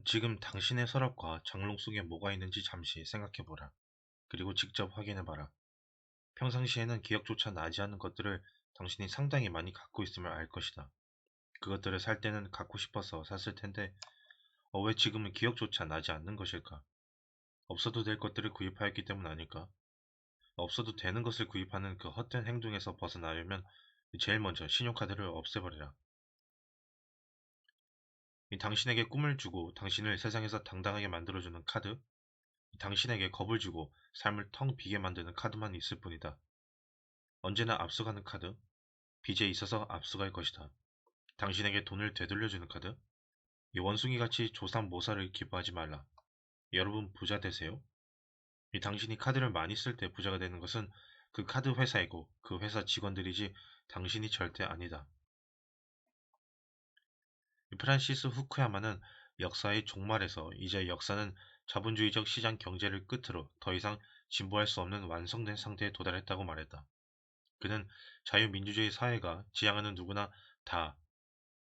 지금 당신의 서랍과 장롱 속에 뭐가 있는지 잠시 생각해보라. 그리고 직접 확인해봐라. 평상시에는 기억조차 나지 않는 것들을 당신이 상당히 많이 갖고 있음을 알 것이다. 그것들을 살 때는 갖고 싶어서 샀을 텐데, 왜 지금은 기억조차 나지 않는 것일까? 없어도 될 것들을 구입하였기 때문 아닐까? 없어도 되는 것을 구입하는 그 헛된 행동에서 벗어나려면 제일 먼저 신용카드를 없애버려라. 이 당신에게 꿈을 주고 당신을 세상에서 당당하게 만들어주는 카드, 당신에게 겁을 주고 삶을 텅 비게 만드는 카드만 있을 뿐이다. 언제나 앞서가는 카드, 빚에 있어서 앞서갈 것이다. 당신에게 돈을 되돌려주는 카드, 이 원숭이같이 조삼모사를 기뻐하지 말라. 여러분 부자 되세요. 이 당신이 카드를 많이 쓸 때 부자가 되는 것은 그 카드 회사이고 그 회사 직원들이지 당신이 절대 아니다. 프란시스 후쿠야마는 역사의 종말에서 이제 역사는 자본주의적 시장 경제를 끝으로 더 이상 진보할 수 없는 완성된 상태에 도달했다고 말했다. 그는 자유민주주의 사회가 지향하는 누구나 다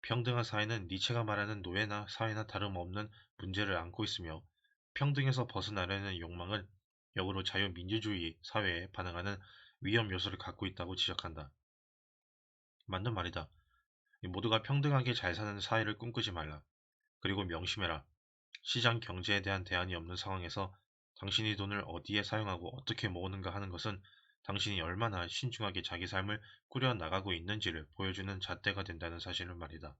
평등한 사회는 니체가 말하는 노예나 사회나 다름없는 문제를 안고 있으며 평등에서 벗어나려는 욕망은 역으로 자유민주주의 사회에 반응하는 위험 요소를 갖고 있다고 지적한다. 맞는 말이다. 모두가 평등하게 잘 사는 사회를 꿈꾸지 말라. 그리고 명심해라. 시장 경제에 대한 대안이 없는 상황에서 당신이 돈을 어디에 사용하고 어떻게 모으는가 하는 것은 당신이 얼마나 신중하게 자기 삶을 꾸려나가고 있는지를 보여주는 잣대가 된다는 사실을 말이다.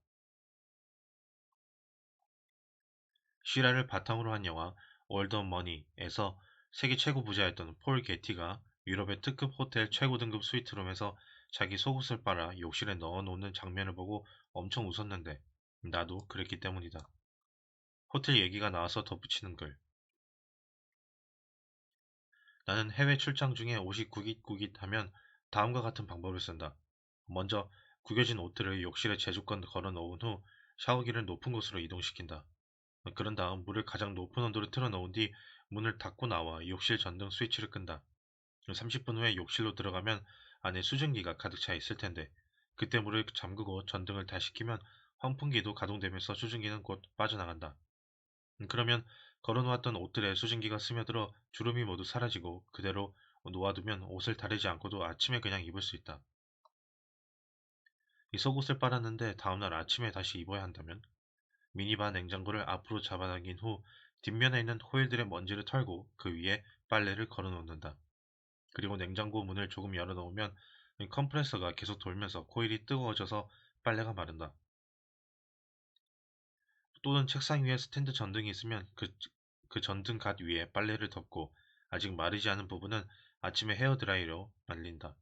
실화를 바탕으로 한 영화 올더 머니에서 세계 최고 부자였던 폴 게티가 유럽의 특급 호텔 최고 등급 스위트룸에서 자기 속옷을 빨아 욕실에 넣어 놓는 장면을 보고 엄청 웃었는데 나도 그랬기 때문이다. 호텔 얘기가 나와서 덧붙이는 글. 나는 해외 출장 중에 옷이 구깃구깃하면 다음과 같은 방법을 쓴다. 먼저 구겨진 옷들을 욕실에 제주껏 걸어 놓은 후 샤워기를 높은 곳으로 이동시킨다. 그런 다음 물을 가장 높은 온도로 틀어 놓은 뒤 문을 닫고 나와 욕실 전등 스위치를 끈다. 30분 후에 욕실로 들어가면 안에 수증기가 가득 차 있을 텐데 그때 물을 잠그고 전등을 다시 켜면 환풍기도 가동되면서 수증기는 곧 빠져나간다. 그러면 걸어놓았던 옷들에 수증기가 스며들어 주름이 모두 사라지고 그대로 놓아두면 옷을 다리지 않고도 아침에 그냥 입을 수 있다. 이 속옷을 빨았는데 다음날 아침에 다시 입어야 한다면 미니바 냉장고를 앞으로 잡아당긴 후 뒷면에 있는 호일들의 먼지를 털고 그 위에 빨래를 걸어 놓는다. 그리고 냉장고 문을 조금 열어 놓으면 컴프레서가 계속 돌면서 코일이 뜨거워져서 빨래가 마른다. 또는 책상 위에 스탠드 전등이 있으면 그 전등 갓 위에 빨래를 덮고 아직 마르지 않은 부분은 아침에 헤어드라이로 말린다.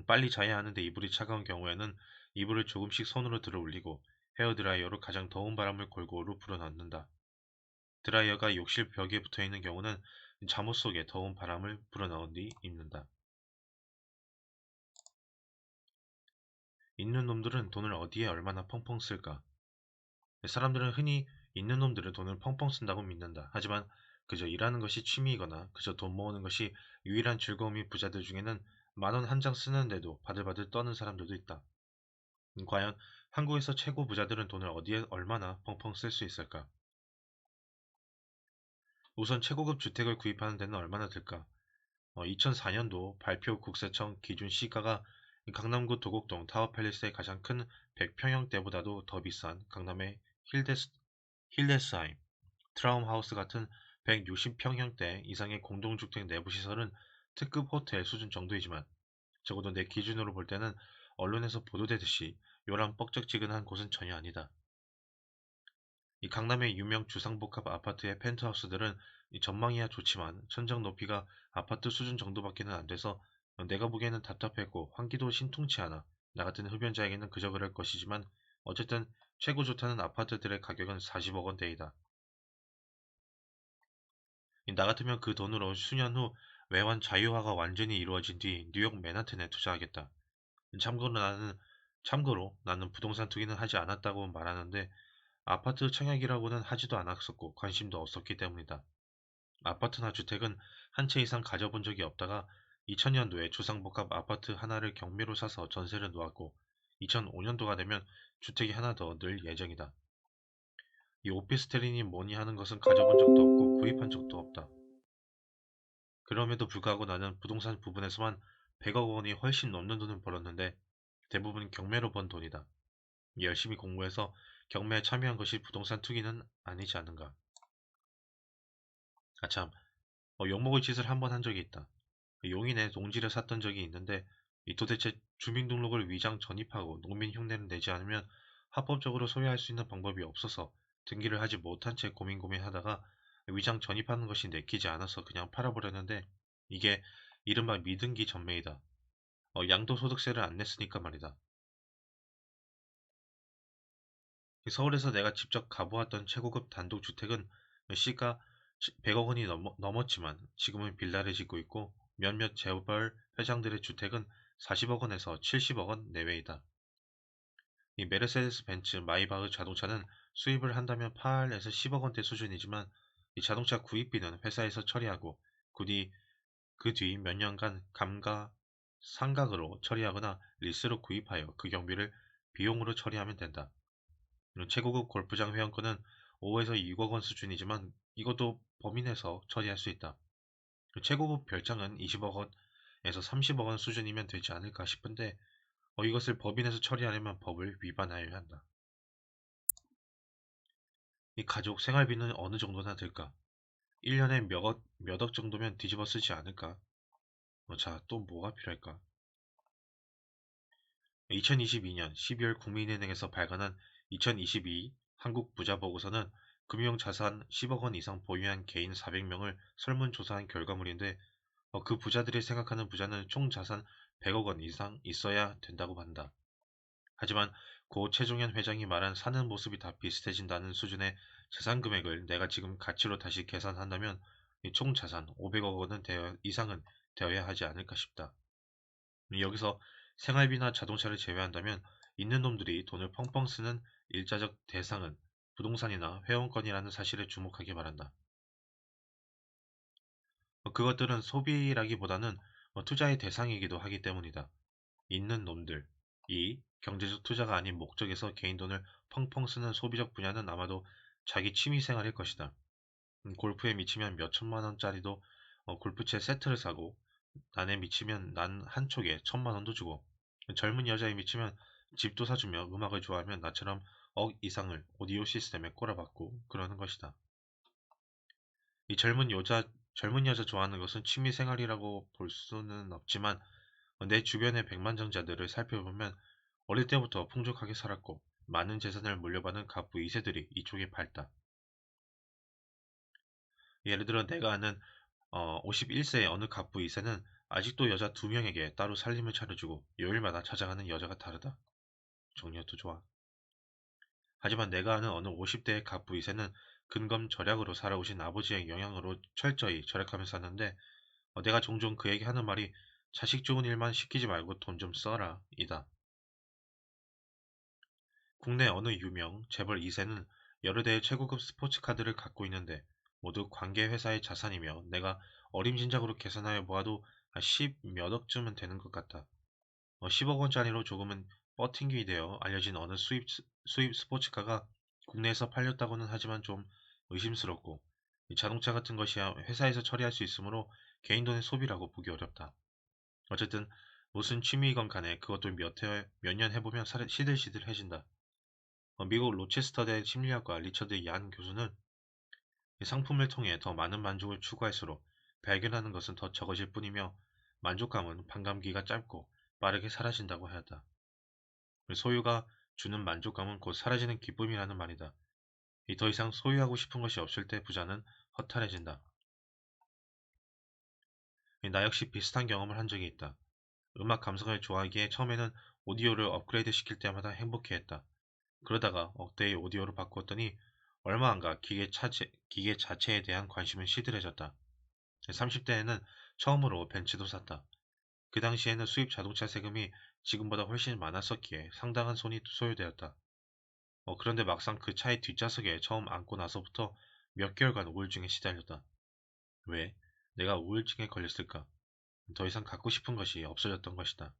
빨리 자야 하는데 이불이 차가운 경우에는 이불을 조금씩 손으로 들어 올리고 헤어드라이어로 가장 더운 바람을 골고루 불어넣는다. 드라이어가 욕실 벽에 붙어 있는 경우는 잠옷 속에 더운 바람을 불어넣은 뒤 입는다. 있는 놈들은 돈을 어디에 얼마나 펑펑 쓸까? 사람들은 흔히 있는 놈들은 돈을 펑펑 쓴다고 믿는다. 하지만 그저 일하는 것이 취미이거나 그저 돈 모으는 것이 유일한 즐거움이 부자들 중에는 만 원 한 장 쓰는데도 바들바들 떠는 사람들도 있다. 과연 한국에서 최고 부자들은 돈을 어디에 얼마나 펑펑 쓸 수 있을까? 우선 최고급 주택을 구입하는 데는 얼마나 들까? 2004년도 발표 국세청 기준 시가가 강남구 도곡동 타워팰리스의 가장 큰 100평형대보다도 더 비싼 강남의 힐데스하임, 트라움하우스 같은 160평형대 이상의 공동주택 내부 시설은 특급 호텔 수준 정도이지만 적어도 내 기준으로 볼 때는 언론에서 보도되듯이 요란 뻑적지근한 곳은 전혀 아니다. 이 강남의 유명 주상복합 아파트의 펜트하우스들은 이 전망이야 좋지만 천장 높이가 아파트 수준 정도밖에는 안 돼서 내가 보기에는 답답했고 환기도 신통치 않아 나 같은 흡연자에게는 그저 그럴 것이지만 어쨌든 최고 좋다는 아파트들의 가격은 40억 원대이다. 나 같으면 그 돈으로 수년 후 외환 자유화가 완전히 이루어진 뒤 뉴욕 맨하튼에 투자하겠다. 참고로 나는 참고로 나는 부동산 투기는 하지 않았다고 말하는데 아파트 청약이라고는 하지도 않았었고 관심도 없었기 때문이다. 아파트나 주택은 한 채 이상 가져본 적이 없다가 2000년도에 주상복합 아파트 하나를 경매로 사서 전세를 놓았고 2005년도가 되면 주택이 하나 더 늘 예정이다. 이 오피스텔이니 뭐니 하는 것은 가져본 적도 없고 구입한 적도 없다. 그럼에도 불구하고 나는 부동산 부분에서만 100억 원이 훨씬 넘는 돈을 벌었는데 대부분 경매로 번 돈이다. 열심히 공부해서 경매에 참여한 것이 부동산 투기는 아니지 않은가. 아참, 욕먹을 짓을 한번 한 적이 있다. 용인에 농지를 샀던 적이 있는데 이 도대체 주민등록을 위장 전입하고 농민 흉내를 내지 않으면 합법적으로 소유할 수 있는 방법이 없어서 등기를 하지 못한 채 고민하다가 위장 전입하는 것이 내키지 않아서 그냥 팔아버렸는데 이게 이른바 미등기 전매이다. 양도소득세를 안 냈으니까 말이다. 서울에서 내가 직접 가보았던 최고급 단독주택은 시가 100억 원이 넘었지만 지금은 빌라를 짓고 있고 몇몇 재벌 회장들의 주택은 40억 원에서 70억 원 내외이다. 이 메르세데스 벤츠 마이바흐 자동차는 수입을 한다면 8에서 10억 원대 수준이지만 이 자동차 구입비는 회사에서 처리하고 그 뒤 몇 년간 상각으로 처리하거나 리스로 구입하여 그 경비를 비용으로 처리하면 된다. 최고급 골프장 회원권은 5에서 6억 원 수준이지만 이것도 범인에서 처리할 수 있다. 최고급 별장은 20억 원에서 30억 원 수준이면 되지 않을까 싶은데 이것을 법인에서 처리하려면 법을 위반하여야 한다. 이 가족 생활비는 어느 정도나 들까? 1년에 몇 억 정도면 뒤집어 쓰지 않을까? 자, 또 뭐가 필요할까? 2022년 12월 국민은행에서 발간한 2022 한국 부자 보고서는 금융자산 10억 원 이상 보유한 개인 400명을 설문조사한 결과물인데 그 부자들이 생각하는 부자는 총 자산 100억 원 이상 있어야 된다고 한다. 하지만 고 최종현 회장이 말한 사는 모습이 다 비슷해진다는 수준의 자산 금액을 내가 지금 가치로 다시 계산한다면 총 자산 500억 원은 이상은 되어야 하지 않을까 싶다. 여기서 생활비나 자동차를 제외한다면 있는 놈들이 돈을 펑펑 쓰는 일자적 대상은 부동산이나 회원권이라는 사실에 주목하기 바란다. 그것들은 소비라기보다는 투자의 대상이기도 하기 때문이다. 있는 놈들, 이 경제적 투자가 아닌 목적에서 개인 돈을 펑펑 쓰는 소비적 분야는 아마도 자기 취미 생활일 것이다. 골프에 미치면 몇 천만 원짜리도 골프채 세트를 사고 난에 미치면 난 한쪽에 1,000만 원도 주고 젊은 여자에 미치면 집도 사주며 음악을 좋아하면 나처럼 억 이상을 오디오 시스템에 꼬라박고 그러는 것이다. 이 젊은 여자 좋아하는 것은 취미 생활이라고 볼 수는 없지만 내 주변의 백만장자들을 살펴보면 어릴 때부터 풍족하게 살았고 많은 재산을 물려받은 갑부 2세들이 이쪽에 밝다. 예를 들어 내가 아는 51세의 어느 갑부 2세는 아직도 여자 2명에게 따로 살림을 차려주고 요일마다 찾아가는 여자가 다르다. 정리도 좋아. 하지만 내가 아는 어느 50대의 갑부 2세는 근검절약으로 살아오신 아버지의 영향으로 철저히 절약하며 사는데 내가 종종 그에게 하는 말이 자식 좋은 일만 시키지 말고 돈 좀 써라 이다. 국내 어느 유명 재벌 2세는 여러 대의 최고급 스포츠카들을 갖고 있는데 모두 관계 회사의 자산이며 내가 어림짐작으로 계산하여 보아도 10 몇 억쯤은 되는 것 같다. 10억 원짜리로 조금은 버팅기 되어 알려진 어느 수입 스포츠카가 국내에서 팔렸다고는 하지만 좀 의심스럽고 이 자동차 같은 것이야 회사에서 처리할 수 있으므로 개인 돈의 소비라고 보기 어렵다. 어쨌든 무슨 취미이건 간에 그것도 몇 년 해보면 시들시들해진다. 미국 로체스터대 심리학과 리처드 얀 교수는 상품을 통해 더 많은 만족을 추구할수록 발견하는 것은 더 적어질 뿐이며 만족감은 반감기가 짧고 빠르게 사라진다고 하였다. 소유가 주는 만족감은 곧 사라지는 기쁨이라는 말이다. 더 이상 소유하고 싶은 것이 없을 때 부자는 허탈해진다. 나 역시 비슷한 경험을 한 적이 있다. 음악 감성을 좋아하기에 처음에는 오디오를 업그레이드 시킬 때마다 행복해했다. 그러다가 억대의 오디오로 바꾸었더니 얼마 안 가 기계 자체에 대한 관심은 시들해졌다. 30대에는 처음으로 벤츠도 샀다. 그 당시에는 수입 자동차 세금이 지금보다 훨씬 많았었기에 상당한 손이 소요되었다. 그런데 막상 그 차의 뒷좌석에 처음 앉고 나서부터 몇 개월간 우울증에 시달렸다. 왜? 내가 우울증에 걸렸을까? 더 이상 갖고 싶은 것이 없어졌던 것이다.